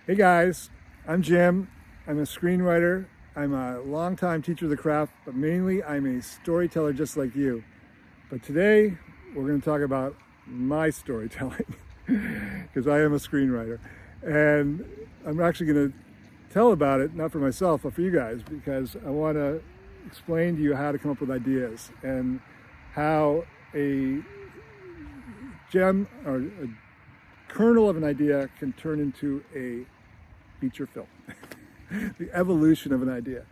Hey guys, I'm Jim. I'm a screenwriter. I'm a longtime teacher of the craft, but mainly I'm a storyteller just like you. But today we're going to talk about my storytelling because I am a screenwriter. And I'm actually going to tell about it, not for myself, but for you guys, because I want to explain to you how to come up with ideas and how a gem or a kernel of an idea can turn into a feature film, the evolution of an idea.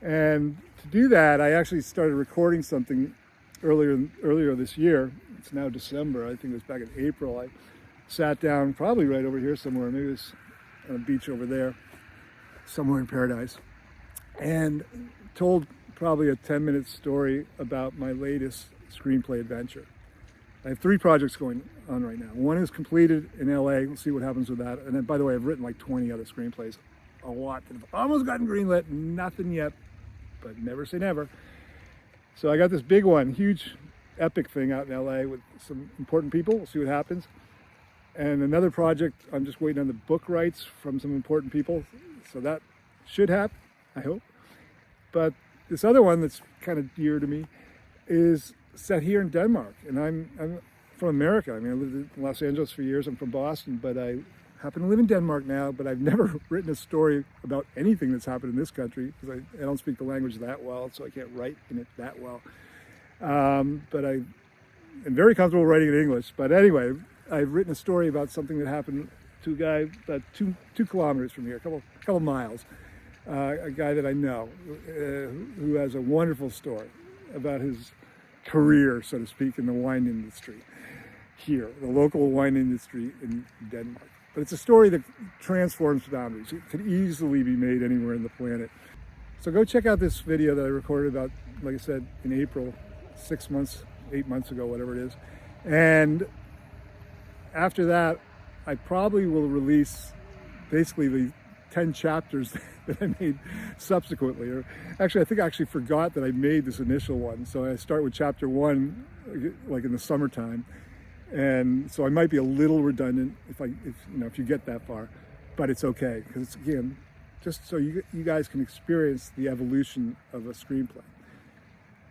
And to do that, I actually started recording something earlier this year. It's now December. I think it was back in April. I sat down probably right over here somewhere, maybe it was on a beach over there, somewhere in paradise, and told probably a 10-minute story about my latest screenplay adventure. I have 3 projects going on right now. One is completed in LA. We'll see what happens with that. And then, by the way, I've written like 20 other screenplays, a lot that have almost gotten greenlit, nothing yet, but never say never. So I got this big one, huge epic thing out in LA with some important people. We'll see what happens. And another project, I'm just waiting on the book rights from some important people. So that should happen, I hope. But this other one that's kind of dear to me is set here in Denmark. And I'm from America. I mean, I lived in Los Angeles for years. I'm from Boston, but I happen to live in Denmark now, but I've never written a story about anything that's happened in this country because I don't speak the language that well, so I can't write in it that well. But I am very comfortable writing in English. But anyway, I've written a story about something that happened to a guy about two kilometers from here, a couple miles. A guy that I know who has a wonderful story about his career, so to speak, in the wine industry here, the local wine industry in Denmark. But it's a story that transforms boundaries. It could easily be made anywhere on the planet. So go check out this video that I recorded about, like I said, in April, 6 months, 8 months ago, whatever it is. And after that, I probably will release basically the 10 chapters that I made subsequently. Or actually, I think I actually forgot that I made this initial one. So I start with chapter 1, like in the summertime. And so I might be a little redundant if you get that far, but it's okay. Because it's, again, just so you guys can experience the evolution of a screenplay.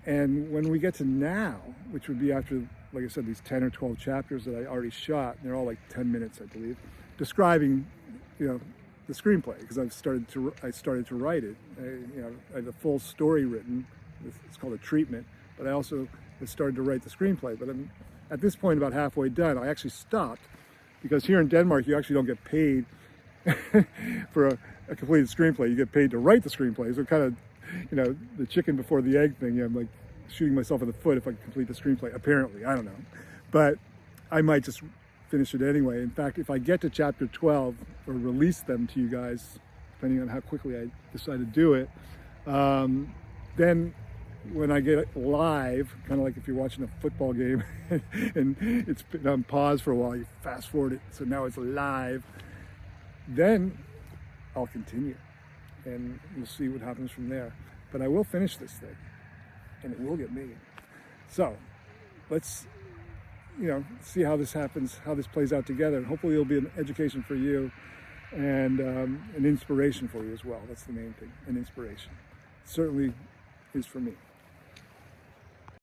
And when we get to now, which would be after, like I said, these 10 or 12 chapters that I already shot, and they're all like 10 minutes, I believe, describing, the screenplay, because I started to write it. I have a full story written. It's called a treatment, but I also have started to write the screenplay. But I'm at this point about halfway done. I actually stopped because here in Denmark you actually don't get paid for a completed screenplay. You get paid to write the screenplay. So kind of, the chicken before the egg thing. I'm like shooting myself in the foot if I complete the screenplay. Apparently, I don't know, but I might just finish it anyway. In fact, if I get to chapter 12 or release them to you guys, depending on how quickly I decide to do it, then when I get it live, kind of like if you're watching a football game and it's been on pause for a while, you fast forward it, so now it's live, then I'll continue and we'll see what happens from there. But I will finish this thing and it will get made. So let's see how this happens, how this plays out together. And hopefully it'll be an education for you and an inspiration for you as well. That's the main thing, an inspiration. Certainly is for me.